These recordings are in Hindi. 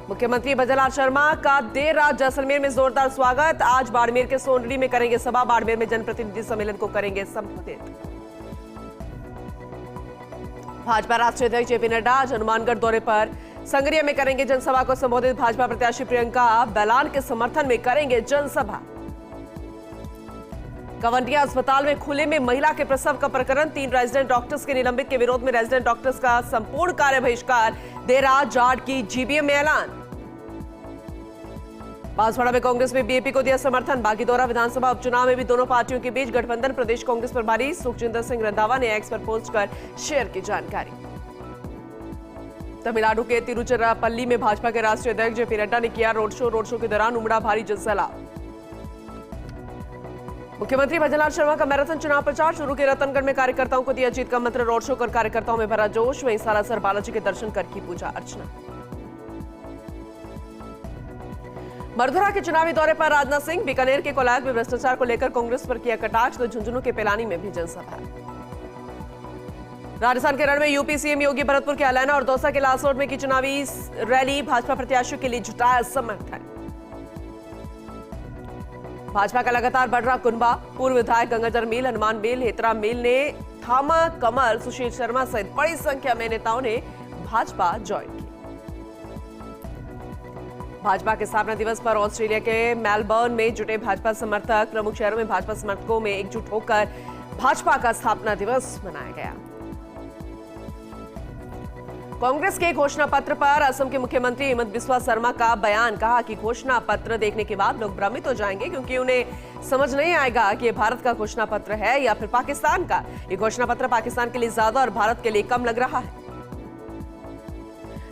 मुख्यमंत्री भजनलाल शर्मा का देर रात जैसलमेर में जोरदार स्वागत। आज बाड़मेर के सोंडरी में करेंगे सभा। बाड़मेर में जनप्रतिनिधि सम्मेलन को करेंगे संबोधित। भाजपा राष्ट्रीय अध्यक्ष जेपी नड्डा आज हनुमानगढ़ दौरे पर संगरिया में करेंगे जनसभा को संबोधित। भाजपा प्रत्याशी प्रियंका बैलान के समर्थन में करेंगे जनसभा। कवंटिया अस्पताल में खुले में महिला के प्रसव का प्रकरण। 3 रेजिडेंट डॉक्टर्स के निलंबित के विरोध में रेजिडेंट डॉक्टर्स का संपूर्ण कार्य बहिष्कार। देर रात जाट की जीबीएम में ऐलान। बांसवाड़ा में कांग्रेस में बीएपी को दिया समर्थन। बागीदौरा विधानसभा उपचुनाव में भी दोनों पार्टियों के बीच गठबंधन। प्रदेश कांग्रेस प्रभारी सुखजिंदर सिंह रंधावा ने एक्स पर पोस्ट कर शेयर की जानकारी। तमिलनाडु के तिरुचिरापल्ली में भाजपा के राष्ट्रीय अध्यक्ष जेपी नड्डा ने किया रोड शो के दौरान उमड़ा भारी जनसैलाब। मुख्यमंत्री भजनलाल शर्मा का मैराथन चुनाव प्रचार शुरू के रतनगढ़ में कार्यकर्ताओं को दिया जीत का मंत्र। रोड शो कर कार्यकर्ताओं में भरा जोश। वहीं सालासर बालाजी के दर्शन कर की पूजा अर्चना। मरधुरा के चुनावी दौरे पर राजनाथ सिंह। बीकानेर के कोलायत में भ्रष्टाचार को लेकर कांग्रेस पर किया कटाक्ष। तो झुंझुनू के पेलानी में भी जनसभा। राजस्थान के रण में यूपी सीएम योगी भरतपुर के अलैना और दौसा के लासोट में की चुनावी रैली। भाजपा प्रत्याशियों के लिए जुटाया समर्थन। भाजपा का लगातार बढ़ रहा कुनबा। पूर्व विधायक गंगाधर मील, हनुमान मील, हेतरा मील ने थामा कमल। सुशील शर्मा सहित बड़ी संख्या में नेताओं ने भाजपा ज्वाइन की। भाजपा के स्थापना दिवस पर ऑस्ट्रेलिया के मेलबर्न में जुटे भाजपा समर्थक। प्रमुख शहरों में भाजपा समर्थकों में एकजुट होकर भाजपा का स्थापना दिवस मनाया गया। कांग्रेस के घोषणा पत्र पर असम के मुख्यमंत्री हिमंत बिस्वा शर्मा का बयान। कहा कि घोषणा पत्र देखने के बाद लोग भ्रमित हो जाएंगे क्योंकि उन्हें समझ नहीं आएगा कि ये भारत का घोषणा पत्र है या फिर पाकिस्तान का। ये घोषणा पत्र पाकिस्तान के लिए ज्यादा और भारत के लिए कम लग रहा है।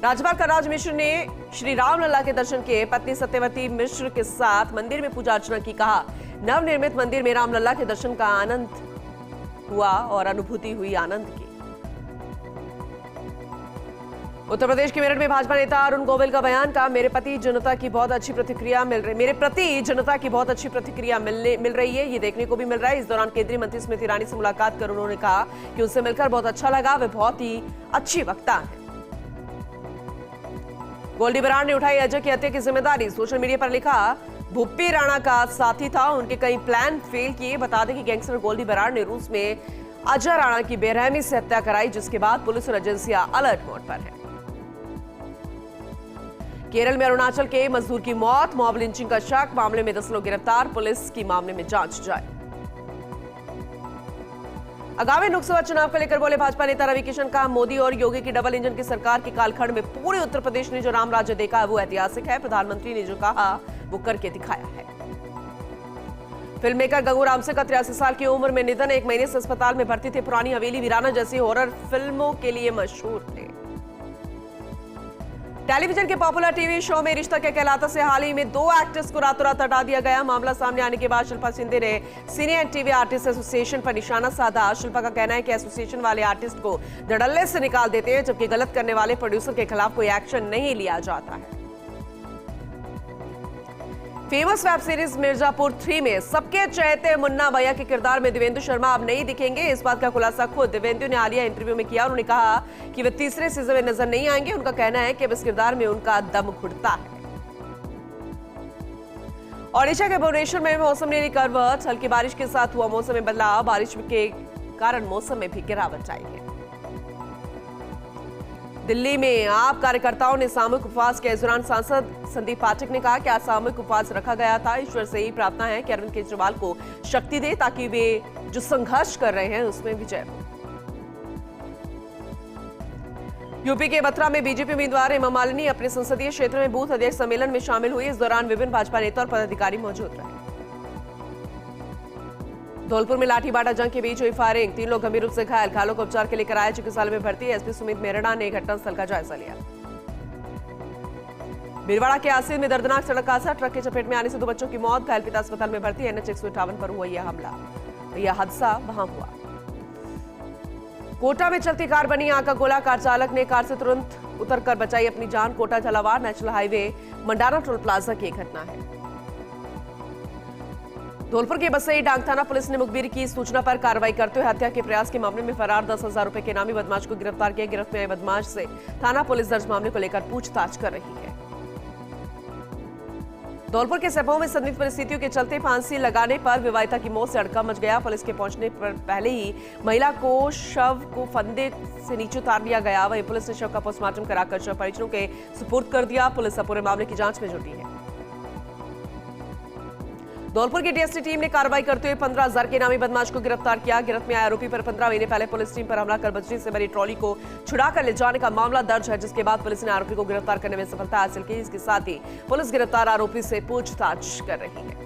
राज्यपाल कलराज मिश्र ने श्री रामलला के दर्शन किए। पत्नी सत्यवती मिश्र के साथ मंदिर में पूजा अर्चना की। कहा नवनिर्मित मंदिर में रामलला के दर्शन का आनंद हुआ और अनुभूति हुई आनंद की। उत्तर प्रदेश के मेरठ में भाजपा नेता अरुण गोविल का बयान। कहा मेरे प्रति जनता की बहुत अच्छी प्रतिक्रिया मिल रही है। ये देखने को भी मिल रहा है। इस दौरान केंद्रीय मंत्री स्मृति ईरानी से मुलाकात कर उन्होंने कहा कि उनसे मिलकर बहुत अच्छा लगा। वे बहुत ही अच्छी वक्ता हैं। गोल्डी बराड़ ने उठाई अजय की हत्या की जिम्मेदारी। सोशल मीडिया पर लिखा भुप्पी राणा का साथी था, उनके कई प्लान फेल किए। बता दें कि गैंगस्टर गोल्डी बराड़ ने रूस में अजय राणा की बेरहमी से हत्या कराई, जिसके बाद पुलिस और एजेंसियां अलर्ट मोड पर है। केरल में अरुणाचल के मजदूर की मौत। मॉब लिंचिंग का शक। मामले में 10 लोग गिरफ्तार। पुलिस की मामले में जांच जारी। आगामी लोकसभा चुनाव को लेकर बोले भाजपा नेता रवि किशन। का मोदी और योगी की डबल इंजन की सरकार के कालखंड में पूरे उत्तर प्रदेश ने जो राम राज्य देखा है वो ऐतिहासिक है। प्रधानमंत्री ने जो कहा वो करके दिखाया है। फिल्म मेकर गंगू रामसे का 83 साल की उम्र में निधन। 1 महीने से अस्पताल में भर्ती थे। पुरानी हवेली, वीराना जैसी हॉरर फिल्मों के लिए मशहूर थे। टेलीविजन के पॉपुलर टीवी शो में रिश्ता क्या कहलाता से हाल ही में 2 एक्टर्स को रातों रात हटा दिया गया। मामला सामने आने के बाद शिल्पा शिंदे ने सीनियर टीवी आर्टिस्ट एसोसिएशन पर निशाना साधा। शिल्पा का कहना है कि एसोसिएशन वाले आर्टिस्ट को धड़ल्ले से निकाल देते हैं, जबकि गलत करने वाले प्रोड्यूसर के खिलाफ कोई एक्शन नहीं लिया जाता है। फेमस वेब सीरीज मिर्जापुर 3 में सबके चहेते मुन्ना भैया के किरदार में देवेंदु शर्मा अब नहीं दिखेंगे। इस बात का खुलासा खुद देवेंदु ने हालिया इंटरव्यू में किया। उन्होंने कहा कि वे तीसरे सीजन में नजर नहीं आएंगे। उनका कहना है कि अब इस किरदार में उनका दम घुटता है। ओडिशा के भुवनेश्वर में मौसम ने ली करवट। हल्की बारिश के साथ हुआ मौसम में बदलाव। बारिश के कारण मौसम में भी गिरावट आई है। दिल्ली में आप कार्यकर्ताओं ने सामूहिक उपवास के दौरान सांसद संदीप पाठक ने कहा कि आज सामूहिक उपवास रखा गया था। ईश्वर से ही प्रार्थना है कि अरविंद केजरीवाल को शक्ति दे ताकि वे जो संघर्ष कर रहे हैं उसमें विजय हो। यूपी के बथरा में बीजेपी उम्मीदवार हेमा मालिनी अपने संसदीय क्षेत्र में बूथ अध्यक्ष सम्मेलन में शामिल हुई। इस दौरान विभिन्न भाजपा नेता और पदाधिकारी मौजूद रहे। धौलपुर में लाठीबाटा जंग के बीच हुई फायरिंग। 3 लोग गंभीर रूप से घायल। घायलों को उपचार के लिए कराया चिकित्सालय में भर्ती। एसपी सुमित मेहरा ने घटनास्थल का जायजा लिया। भीलवाड़ा के आसिन में दर्दनाक सड़क हादसा। ट्रक के चपेट में आने से 2 बच्चों की मौत। घायल पिता अस्पताल में भर्ती। NH 158 पर हुआ यह हमला। यह हादसा वहां हुआ। कोटा में चलती कार बनी आग का गोला। कार चालक ने कार से तुरंत उतरकर बचाई अपनी जान। Kota Jhalawar national highway Mandana toll plaza की घटना है। धौलपुर के बसई डांग थाना पुलिस ने मुखबिर की सूचना पर कार्रवाई करते हुए हत्या के प्रयास के मामले में फरार 10,000 रुपए के इनामी बदमाश को गिरफ्तार किया। गिरफ्त में आए बदमाश से थाना पुलिस दर्ज मामले को लेकर पूछताछ कर रही है। धौलपुर के सेपो में संदिग्ध परिस्थितियों के चलते फांसी लगाने पर विवाहिता की मौत से हड़कंप मच गया। पुलिस के पहुंचने पर पहले ही महिला को शव को फंदे से नीचे उतार लिया गया। वहीं पुलिस ने शव का पोस्टमार्टम कराकर शव परिजनों के सुपुर्द कर दिया। पुलिस अब पूरे मामले की जांच में जुटी है। धौलपुर की डीएसटी टीम ने कार्रवाई करते हुए 15,000 के इनामी बदमाश को गिरफ्तार किया। गिरफ्त में आए आरोपी पर 15 महीने पहले पुलिस टीम पर हमला कर बजरी से भरी ट्रॉली को छुड़ाकर ले जाने का मामला दर्ज है, जिसके बाद पुलिस ने आरोपी को गिरफ्तार करने में सफलता हासिल की। इसके साथ ही पुलिस गिरफ्तार आरोपी से पूछताछ कर रही है।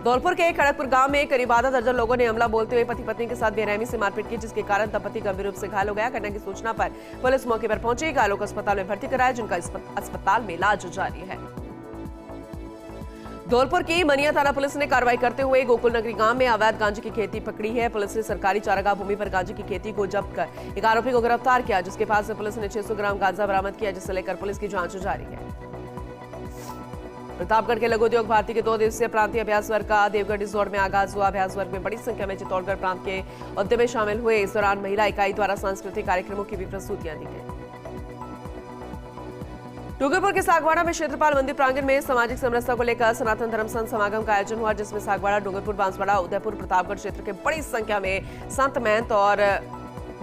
धौलपुर के खड़गपुर गांव में करीब आधा दर्जन लोगों ने हमला बोलते हुए पति पत्नी के साथ बेरहमी से मारपीट की, जिसके कारण दंपति गंभीर रूप से घायल हो गया। घटना की सूचना पर पुलिस मौके पर पहुंची। घायलों को अस्पताल में भर्ती कराया, जिनका अस्पताल में इलाज जारी है। धौलपुर की मनिया थाना पुलिस ने कार्रवाई करते हुए गोकुल नगरी गांव में अवैध गांजे की खेती पकड़ी है। पुलिस ने सरकारी चारागाह भूमि पर गांजे की खेती को जब्त कर एक आरोपी को गिरफ्तार किया, जिसके पास से पुलिस ने 600 ग्राम गांजा बरामद किया, जिसे लेकर पुलिस की जांच जारी है। प्रतापगढ़ के लघु उद्योग भारती के 2 दिवसीय प्रांतीय अभ्यास वर्ग का देवगढ़ रिजॉर्ट में आगाज हुआ। अभ्यास वर्ग में बड़ी संख्या में चित्तौड़गढ़ प्रांत के उद्यमी शामिल हुए। इस दौरान महिला इकाई द्वारा सांस्कृतिक कार्यक्रमों की भी प्रस्तुतियां दी गई। डूंगरपुर के सागवाड़ा में क्षेत्रपाल मंदिर प्रांगण में सामाजिक समरसता को लेकर सनातन धर्म संत समागम का आयोजन हुआ, जिसमें सागवाड़ा, डूंगरपुर, बांसवाड़ा, उदयपुर, प्रतापगढ़ क्षेत्र के बड़ी संख्या में संत महंत और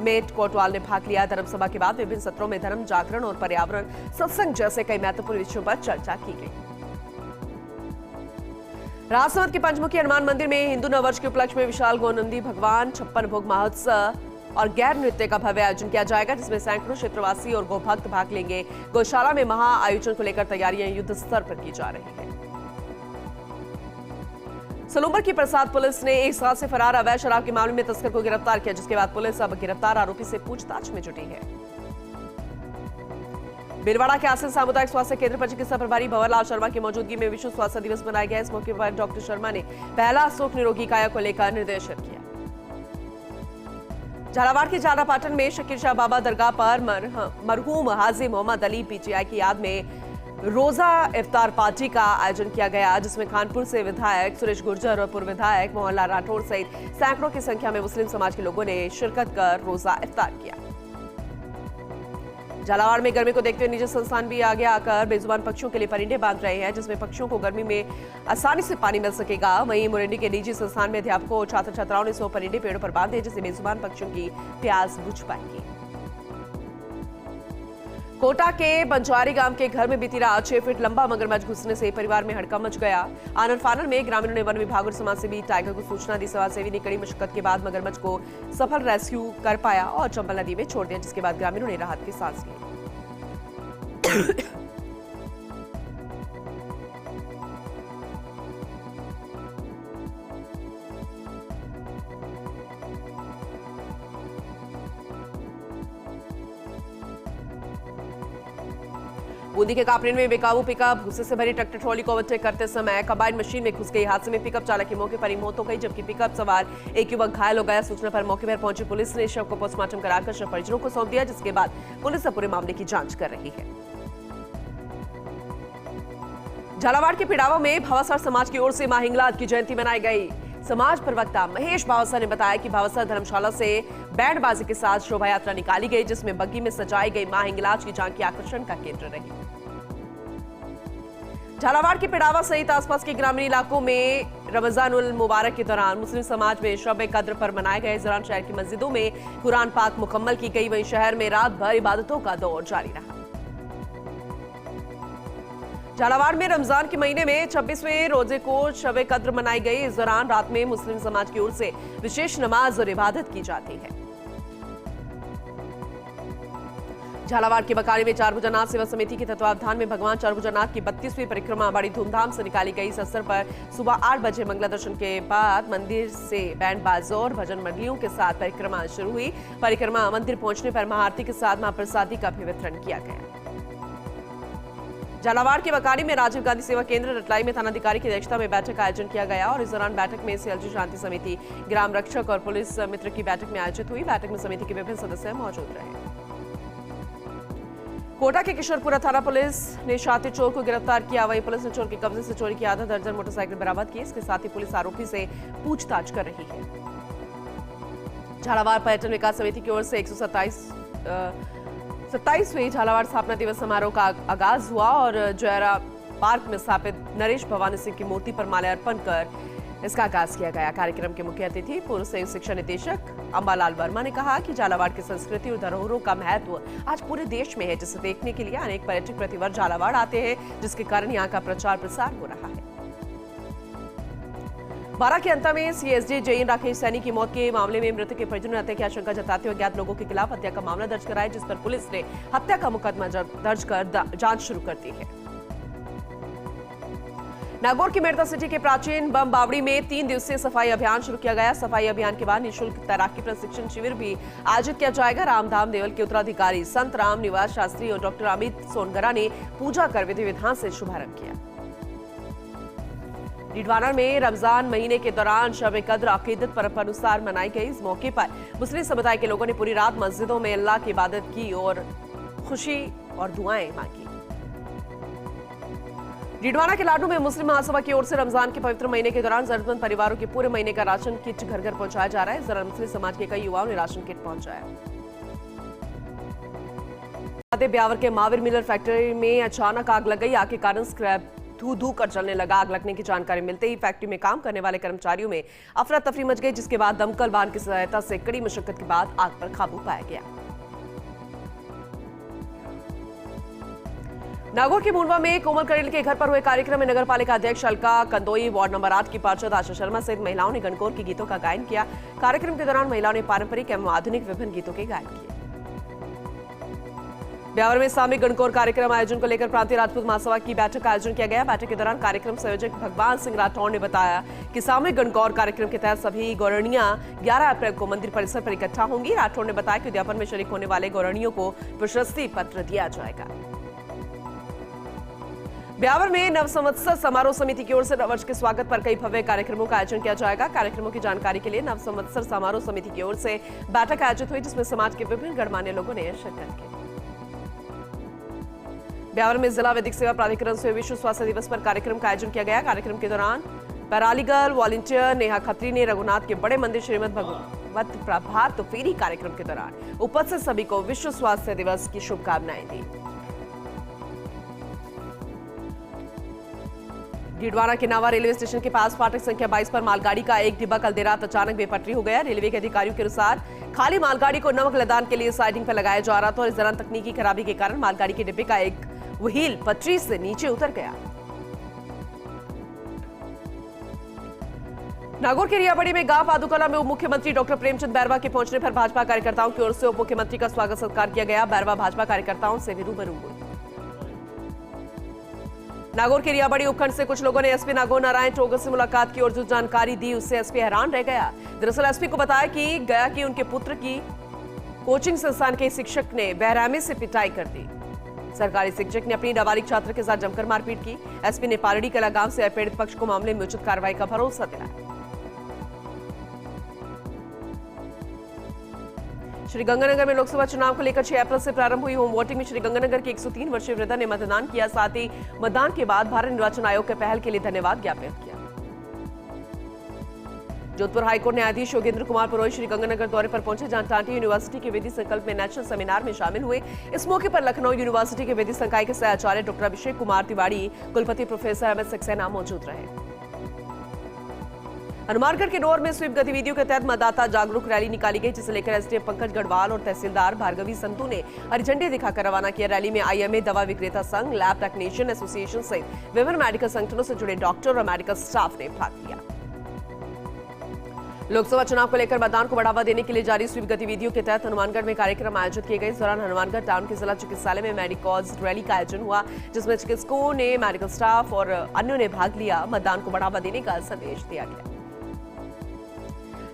मेट कोटवाल ने भाग लिया। धर्म सभा के बाद विभिन्न सत्रों में धर्म, जागरण और पर्यावरण सत्संग जैसे कई महत्वपूर्ण विषयों पर चर्चा की गई। राजसमंद के पंचमुखी हनुमान मंदिर में हिंदू नववर्ष के उपलक्ष्य में विशाल गौनंदी भगवान 56 भोग महोत्सव और गैर नृत्य का भव्य आयोजन किया जाएगा, जिसमें सैकड़ों क्षेत्रवासी और गोभक्त भाग लेंगे। गौशाला में महा आयोजन को लेकर तैयारियां युद्ध स्तर पर की जा रही है। सलूंबर की प्रसाद पुलिस ने एक साल से फरार अवैध शराब के मामले में तस्कर को गिरफ्तार किया, जिसके बाद पुलिस अब गिरफ्तार आरोपी से पूछताछ में जुटी है। बिलवाड़ा के आसिफ सामुदायिक स्वास्थ्य केंद्र पर चिकित्सा प्रभारी भंवरलाल शर्मा की मौजूदगी में विश्व स्वास्थ्य दिवस मनाया गया। इस मौके पर डॉक्टर शर्मा ने पहला सुख निरोगी काया को लेकर निर्देशित किया। झालावाड़ के झालापाटन में शकीर शाह बाबा दरगाह पर मरहूम हाजी मोहम्मद अली पीटीआई की याद में रोजा इफ्तार पार्टी का आयोजन किया गया, जिसमें कानपुर से विधायक सुरेश गुर्जर और पूर्व विधायक मोहनलाल राठौड़ सहित सैकड़ों की संख्या में मुस्लिम समाज के लोगों ने शिरकत कर रोजा इफ्तार किया। झालावाड़ में गर्मी को देखते हुए निजी संस्थान भी आगे आकर बेजुबान पक्षियों के लिए परिंदे बांध रहे हैं, जिसमें पक्षियों को गर्मी में आसानी से पानी मिल सकेगा। वहीं मुरंडी के निजी संस्थान में अध्यापकों और छात्र छात्राओं ने 100 परिंदे पेड़ों पर बांधे, जिससे बेजुबान पक्षियों की प्यास बुझ पाएगी। कोटा के बंजारी गांव के घर में बीती रात 6 फीट लंबा मगरमच्छ घुसने से परिवार में हड़कंप मच गया। आनर फानर में ग्रामीणों ने वन विभाग और समाजसेवी टाइगर को सूचना दी। समाजसेवी ने कड़ी मशक्कत के बाद मगरमच्छ को सफल रेस्क्यू कर पाया और चंबल नदी में छोड़ दिया, जिसके बाद ग्रामीणों ने राहत की सांस ली। बूंदी के कापरेन में बेकाबू पिकअप भूसे से भरी ट्रैक्टर ट्रॉली को ओवरटेक करते समय कंबाइन मशीन में घुस गई। हादसे में पिकअप चालक की मौके पर ही मौत हो गई, जबकि पिकअप सवार एक युवक घायल हो गया। सूचना पर मौके पर पहुंची पुलिस ने शव को पोस्टमार्टम कराकर शव परिजनों को सौंप दिया, जिसके बाद पुलिस पूरे मामले की जांच कर रही है। झालावाड़ के पिड़ावा में भावासर समाज की ओर से मां हिंगलाज की जयंती मनाई गई। समाज प्रवक्ता महेश भावसर ने बताया कि भावसर धर्मशाला से बैंड बाजी के साथ शोभा यात्रा निकाली गई, जिसमें बग्गी में सजाई गई मां हिंगलाज की झांकी आकर्षण का केंद्र रही। झालावाड़ के पिड़ावा सहित आसपास के ग्रामीण इलाकों में रमजानुल मुबारक के दौरान मुस्लिम समाज में शब कद्र पर मनाए गए। इस दौरान शहर की मस्जिदों में कुरान पाक मुकम्मल की गई। वहीं शहर में रात भर इबादतों का दौर जारी रहा। झालावाड़ में रमजान के महीने में 26वें रोजे को शब कद्र मनाई गई। इस दौरान रात में मुस्लिम समाज की ओर से विशेष नमाज और इबादत की जाती है। झालावाड़ के बकाली में चारभुजानाथ सेवा समिति के तत्वावधान में भगवान चारभुजानाथ की 32वीं परिक्रमा बड़ी धूमधाम से निकाली गई। इस अवसर पर सुबह 8 बजे मंगला दर्शन के बाद मंदिर से बैंड बाजों और भजन मंडलियों के साथ परिक्रमा शुरू हुई। परिक्रमा मंदिर पहुंचने पर महाआरती के साथ महाप्रसादी का भी वितरण किया गया। झालावाड़ के बकाली में राजीव गांधी सेवा केंद्र रटलाई में थानाधिकारी की अध्यक्षता में बैठक का आयोजन किया गया और इस दौरान बैठक में सीएलजी शांति समिति, ग्राम रक्षक और पुलिस मित्र की बैठक में आयोजित हुई। बैठक में समिति के विभिन्न सदस्य मौजूद रहे। कोटा के किशोरपुरा थाना पुलिस ने शातिर चोर को गिरफ्तार किया। वहीं पुलिस ने चोर के कब्जे से चोरी की आधा दर्जन मोटरसाइकिल बरामद की। इसके साथ ही पुलिस आरोपी से पूछताछ कर रही है। झालावाड़ पर्यटन विकास समिति की ओर से 127वें झालावाड़ स्थापना दिवस समारोह का आगाज हुआ और पार्क में स्थापित नरेश भवानी सिंह की मूर्ति पर माल्यार्पण कर इसका आगाज किया गया। कार्यक्रम के मुख्य अतिथि पूर्व संयुक्त शिक्षा निदेशक अंबालाल वर्मा ने कहा कि झालावाड़ की संस्कृति और धरोहरों का महत्व आज पूरे देश में है, जिसे देखने के लिए अनेक पर्यटक प्रतिवर्ष झालावाड़ आते हैं, जिसके कारण यहाँ का प्रचार प्रसार हो रहा है। 12 के अंत में सीएसडी जैन राकेश सैनी की मौत के मामले में मृतक के परिजनों ने हत्या की आशंका जताते हुए अज्ञात लोगों के खिलाफ हत्या का मामला दर्ज कराया, जिस पर पुलिस ने हत्या का मुकदमा दर्ज कर जांच शुरू कर दी है। नागौर की मेड़ता सिटी के प्राचीन बम बावड़ी में 3 दिवसीय सफाई अभियान शुरू किया गया। सफाई अभियान के बाद निःशुल्क तैराकी प्रशिक्षण शिविर भी आयोजित किया जाएगा। रामधाम देवल के उत्तराधिकारी संत राम निवास शास्त्री और डॉक्टर अमित सोनगरा ने पूजा कर विधि विधान से शुभारंभ किया। डीडवाना में रमजान महीने के दौरान शब कद्र अकीदत परंपरानुसार मनाई गई। इस मौके पर मुस्लिम समुदाय के लोगों ने पूरी रात मस्जिदों में अल्लाह की इबादत की और खुशी और दुआएं मांगी। डीडवाना के लाडू में मुस्लिम महासभा की ओर से रमजान के पवित्र महीने के दौरान जरूरतमंद परिवारों के पूरे महीने का राशन किट घर घर पहुंचाया जा रहा है। इस दौरान मुस्लिम समाज के कई युवाओं ने राशन किट पहुंचाया। ब्यावर के महावीर मिलर फैक्ट्री में अचानक आग लग गई। आग के कारण स्क्रैप धू कर जलने लगा। आग लगने की जानकारी मिलते ही फैक्ट्री में काम करने वाले कर्मचारियों में अफरा तफरी मच गई, जिसके बाद दमकल वाहन की सहायता से कड़ी मशक्कत के बाद आग पर काबू पाया गया। नागौर के मुंडवा में कोमल करेल के घर पर हुए कार्यक्रम में नगर पालिका अध्यक्ष अलका कंदोई, वार्ड नंबर 8 की पार्षद आशा शर्मा सहित महिलाओं ने गणगौर के गीतों का गायन किया। कार्यक्रम के दौरान महिलाओं ने पारंपरिक एवं आधुनिक विभिन्न गीतों के गायन किए। ब्यावर में सामूहिक गणगौर कार्यक्रम आयोजन को लेकर प्रांतीय राजपूत महासभा की बैठक का आयोजन किया गया। बैठक के दौरान कार्यक्रम संयोजक भगवान सिंह राठौड़ ने बताया कि सामूहिक गणगौर कार्यक्रम के तहत सभी गौरणियां 11 अप्रैल को मंदिर परिसर पर इकट्ठा होंगी। राठौड़ ने बताया कि उद्यापन में शरीक होने वाले गौरणियों को प्रशस्ति पत्र दिया जाएगा। ब्यावर में नव संवत्सर समारोह समिति की ओर से नववर्ष के स्वागत पर कई भव्य कार्यक्रमों का आयोजन किया जाएगा। कार्यक्रमों की जानकारी के लिए नव संवत्सर समारोह समिति की ओर से बैठक आयोजित हुई, जिसमें समाज के विभिन्न गणमान्य लोगों ने शिरकत की। ब्यावर में जिला विधिक सेवा प्राधिकरण से विश्व स्वास्थ्य दिवस पर कार्यक्रम का आयोजन किया गया। कार्यक्रम के दौरान पैरालीगल वॉलंटियर नेहा खत्री ने रघुनाथ के बड़े मंदिर श्रीमद भगवत प्रभात फेरी कार्यक्रम के दौरान उपस्थित सभी को विश्व स्वास्थ्य दिवस की शुभकामनाएं दी। डीडवाना के नावा रेलवे स्टेशन के पास फाटक संख्या 22 पर मालगाड़ी का एक डिब्बा कल देर रात अचानक बेपटरी हो गया। रेलवे के अधिकारियों के अनुसार खाली मालगाड़ी को नमक लदान के लिए साइडिंग पर लगाया जा रहा था और इस दौरान तकनीकी खराबी के कारण मालगाड़ी के डिब्बे का एक व्हील पटरी से नीचे उतर गया। नागौर के रियाबड़ी में गांव पादुकला में उप मुख्यमंत्री डॉक्टर प्रेमचंद बैरवा के पहुंचने पर भाजपा कार्यकर्ताओं की ओर से उप मुख्यमंत्री का स्वागत सत्कार किया गया। बैरवा भाजपा कार्यकर्ताओं से भी रूबरू हुए। नागौर के रियाबड़ी उपखंड से कुछ लोगों ने एसपी नागौर नारायण टोगर से मुलाकात की और जो जानकारी दी उससे एसपी हैरान रह गया। दरअसल एसपी को बताया कि गया कि उनके पुत्र की कोचिंग संस्थान के शिक्षक ने बेरहमी से पिटाई कर दी। सरकारी शिक्षक ने अपनी नाबालिग छात्र के साथ जमकर मारपीट की। एसपी ने पारड़ी कला गांव से पीड़ित पक्ष को मामले में उचित कार्रवाई का भरोसा दिलाया। श्रीगंगानगर में लोकसभा चुनाव को लेकर 6 अप्रैल से प्रारंभ हुई होम वोटिंग में श्रीगंगानगर की 103 वर्षीय वृद्धा ने मतदान किया। साथ ही मतदान के बाद भारत निर्वाचन आयोग के पहल के लिए धन्यवाद ज्ञापित किया। जोधपुर हाईकोर्ट न्यायाधीश योगेंद्र कुमार पुरोहित श्रीगंगानगर दौरे पर पहुंचे, जहां टांटी यूनिवर्सिटी के विधि संकल्प में नेशनल सेमिनार में शामिल हुए। इस मौके पर लखनऊ यूनिवर्सिटी के विधि संकाय के सहआचार्य डॉक्टर अभिषेक कुमार तिवारी, कुलपति प्रोफेसर एम एस सक्सेना मौजूद रहे। हनुमानगढ़ के नौर में स्वीप गतिविधियों के तहत मतदाता जागरूक रैली निकाली गई, जिसे लेकर एसडीएम पंकज गढ़वाल और तहसीलदार भार्गवी संतू ने हरी झंडी दिखाकर रवाना किया। रैली में आईएमए, दवा विक्रेता संघ, लैब टेक्नीशियन एसोसिएशन सहित विभिन्न मेडिकल संगठनों से जुड़े डॉक्टर और मेडिकल स्टाफ ने भाग लिया। लोकसभा चुनाव को लेकर मतदान को बढ़ावा देने के लिए जारी स्वीप गतिविधियों के तहत हनुमानगढ़ में कार्यक्रम आयोजित किए गए। इस दौरान हनुमानगढ़ टाउन के जिला चिकित्सालय में मेडिकॉज रैली का आयोजन हुआ, जिसमें चिकित्सकों ने, मेडिकल स्टाफ और अन्यों ने भाग लिया। मतदान को बढ़ावा देने का संदेश दिया गया।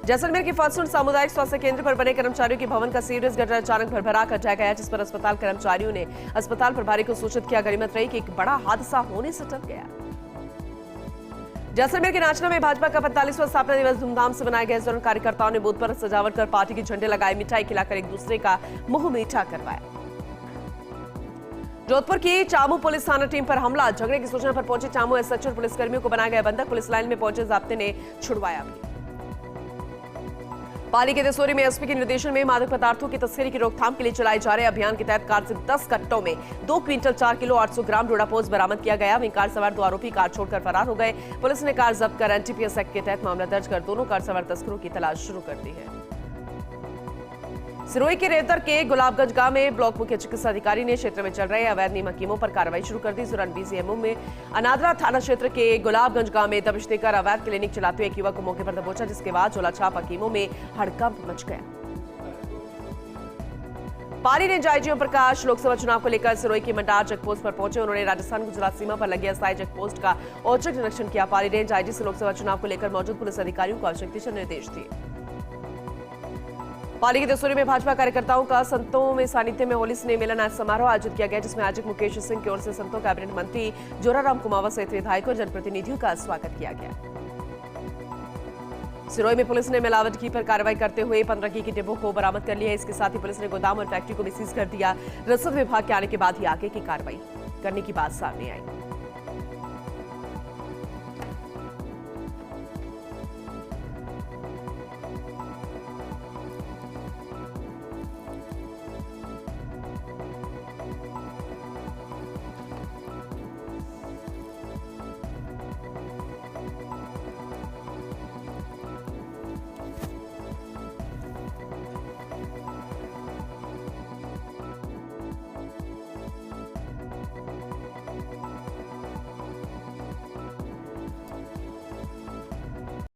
जैसलमेर के फॉर्चून सामुदायिक स्वास्थ्य केंद्र पर बने कर्मचारियों के भवन का सीवरेज गटर अचानक भरभरा कर जाया गया, जिस पर अस्पताल कर्मचारियों ने अस्पताल प्रभारी को सूचित किया। गनीमत रही कि एक बड़ा हादसा होने से टल गया। जैसलमेर के नाचना में भाजपा का 45वां स्थापना दिवस धूमधाम से मनाया गया। इस दौरान कार्यकर्ताओं ने बूथ पर सजावट कर पार्टी के झंडे लगाए, मिठाई खिलाकर एक दूसरे का मुंह मीठा करवाया। जोधपुर की चामू पुलिस थाना टीम पर हमला, झगड़े की सूचना पर पहुंचे चामू एसएचओ और पुलिसकर्मियों को बनाया गया बंधक। पुलिस लाइन में पहुंचे जाब्ते ने छुड़वाया भी। पाली के दसूरी में एसपी के निर्देशन में मादक पदार्थों की तस्करी की रोकथाम के लिए चलाए जा रहे अभियान के तहत कार से 10 कट्टों में 2 क्विंटल 4 किलो 800 ग्राम डोडापोज बरामद किया गया। वहीं कार सवार 2 आरोपी कार छोड़कर फरार हो गए। पुलिस ने कार जब्त कर एनडीपीएस एक्ट के तहत मामला दर्ज कर दोनों कार सवार तस्करों की तलाश शुरू कर दी है। सिरोही के रेवतर के गुलाबगंज गांव में ब्लॉक मुख्य चिकित्सा अधिकारी ने क्षेत्र में चल रहे अवैध नियम हकीमों पर कार्रवाई शुरू कर दी। इस दौरान बीसीएमओ में अनादरा थाना क्षेत्र के गुलाबगंज गांव में दबिश देकर अवैध क्लिनिक चलाते हुए एक युवक को मौके पर दबोचा, जिसके बाद झोलाछाप हकीमों में हड़कंप मच गया। पाली रेंज आईजी ओम प्रकाश लोकसभा चुनाव को लेकर सिरोही की मंडार चेकपोस्ट पर पहुंचे। उन्होंने राजस्थान गुजरात सीमा पर लगे अस्थायी चेकपोस्ट का औचक निरीक्षण किया। पाली रेंज आईजी से लोकसभा चुनाव को लेकर मौजूद पुलिस अधिकारियों को आवश्यक दिशा निर्देश दिए। पाली के दसूरी में भाजपा कार्यकर्ताओं का संतों में सानिध्य में होली स्नेह मिलन समारोह आयोजित किया गया, जिसमें आयुक्त मुकेश सिंह की ओर से संतों कैबिनेट मंत्री जोराराम कुमावा सहित विधायकों और जनप्रतिनिधियों का स्वागत किया गया। सिरोही में पुलिस ने मिलावट घी पर कार्रवाई करते हुए 15 घी की डिब्बों को बरामद कर लिया है। इसके साथ ही पुलिस ने गोदाम और फैक्ट्री को भी सीज कर दिया। रसद विभाग के आने के बाद ही आगे की कार्रवाई करने की बात सामने आई।